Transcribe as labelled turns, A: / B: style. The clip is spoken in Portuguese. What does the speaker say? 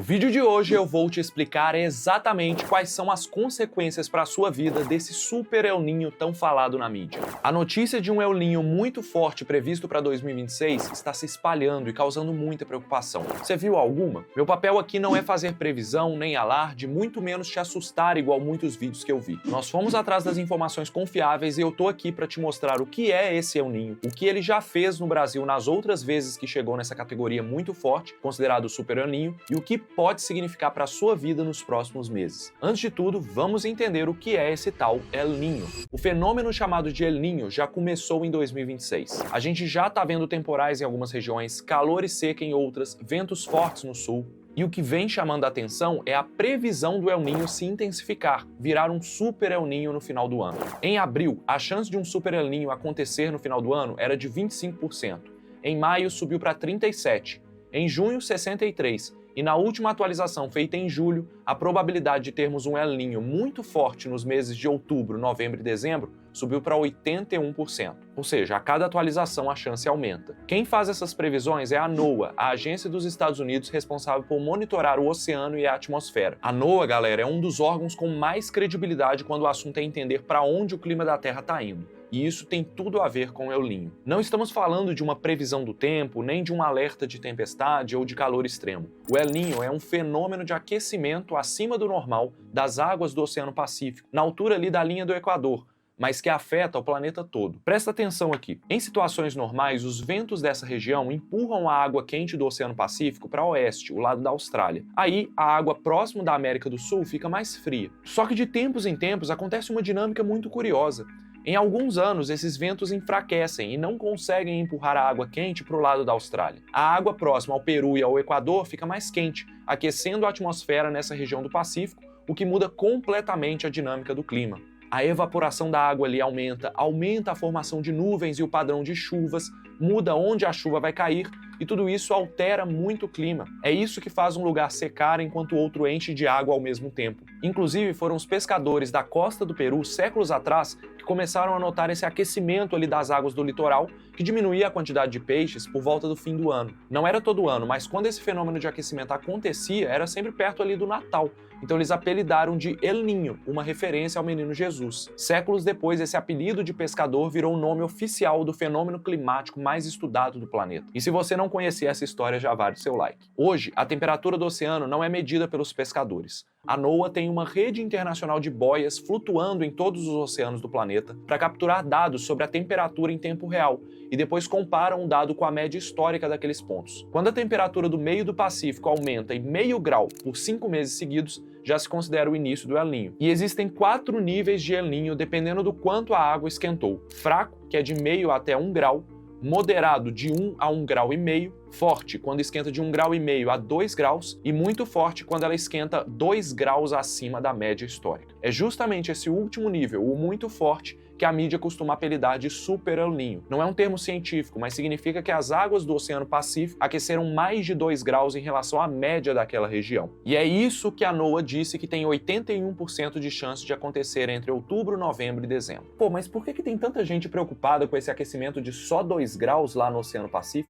A: vídeo de hoje eu vou te explicar exatamente quais são as consequências para a sua vida desse super El Niño tão falado na mídia. A notícia de um El Niño muito forte previsto para 2026 está se espalhando e causando muita preocupação. Você viu alguma? Meu papel aqui não é fazer previsão nem alarde, muito menos te assustar igual muitos vídeos que eu vi. Nós fomos atrás das informações confiáveis e eu tô aqui para te mostrar o que é esse El Niño, o que ele já fez no Brasil nas outras vezes que chegou nessa categoria muito forte, considerado super El Niño, e o que pode significar para a sua vida nos próximos meses. Antes de tudo, vamos entender o que é esse tal El Niño. O fenômeno chamado de El Niño já começou em 2026. A gente já tá vendo temporais em algumas regiões, calor e seca em outras, ventos fortes no sul. E o que vem chamando a atenção é a previsão do El Niño se intensificar, virar um super El Niño no final do ano. Em abril, a chance de um super El Niño acontecer no final do ano era de 25%. Em maio, subiu para 37%. Em junho, 63%. E na última atualização feita em julho, a probabilidade de termos um El Niño muito forte nos meses de outubro, novembro e dezembro subiu para 81%. Ou seja, a cada atualização a chance aumenta. Quem faz essas previsões é a NOAA, a agência dos Estados Unidos responsável por monitorar o oceano e a atmosfera. A NOAA, galera, é um dos órgãos com mais credibilidade quando o assunto é entender para onde o clima da Terra está indo. E isso tem tudo a ver com o El Niño. Não estamos falando de uma previsão do tempo, nem de um alerta de tempestade ou de calor extremo. O El Niño é um fenômeno de aquecimento acima do normal das águas do Oceano Pacífico, na altura ali da linha do Equador, mas que afeta o planeta todo. Presta atenção aqui. Em situações normais, os ventos dessa região empurram a água quente do Oceano Pacífico para oeste, o lado da Austrália. Aí, a água próximo da América do Sul fica mais fria. Só que de tempos em tempos acontece uma dinâmica muito curiosa. Em alguns anos, esses ventos enfraquecem e não conseguem empurrar a água quente para o lado da Austrália. A água próxima ao Peru e ao Equador fica mais quente, aquecendo a atmosfera nessa região do Pacífico, o que muda completamente a dinâmica do clima. A evaporação da água ali aumenta a formação de nuvens e o padrão de chuvas, muda onde a chuva vai cair, e tudo isso altera muito o clima. É isso que faz um lugar secar enquanto o outro enche de água ao mesmo tempo. Inclusive, foram os pescadores da costa do Peru, séculos atrás, que começaram a notar esse aquecimento ali das águas do litoral, que diminuía a quantidade de peixes por volta do fim do ano. Não era todo ano, mas quando esse fenômeno de aquecimento acontecia, era sempre perto ali do Natal. Então eles apelidaram de El Niño, uma referência ao menino Jesus. Séculos depois, esse apelido de pescador virou o nome oficial do fenômeno climático mais estudado do planeta. E se você não conhecia essa história, já vale o seu like. Hoje, a temperatura do oceano não é medida pelos pescadores. A NOAA tem uma rede internacional de boias flutuando em todos os oceanos do planeta para capturar dados sobre a temperatura em tempo real e depois comparam o dado com a média histórica daqueles pontos. Quando a temperatura do meio do Pacífico aumenta em meio grau por 5 meses seguidos, já se considera o início do El Niño. E existem 4 níveis de El Niño dependendo do quanto a água esquentou. Fraco, que é de meio até 1 grau, moderado de 1 a 1,5 graus, forte quando esquenta de 1,5 graus a 2 graus e muito forte quando ela esquenta 2 graus acima da média histórica. É justamente esse último nível, o muito forte, que a mídia costuma apelidar de Super El Niño. Não é um termo científico, mas significa que as águas do Oceano Pacífico aqueceram mais de 2 graus em relação à média daquela região. E é isso que a NOAA disse que tem 81% de chance de acontecer entre outubro, novembro e dezembro. Pô, mas por que tem tanta gente preocupada com esse aquecimento de só 2 graus lá no Oceano Pacífico?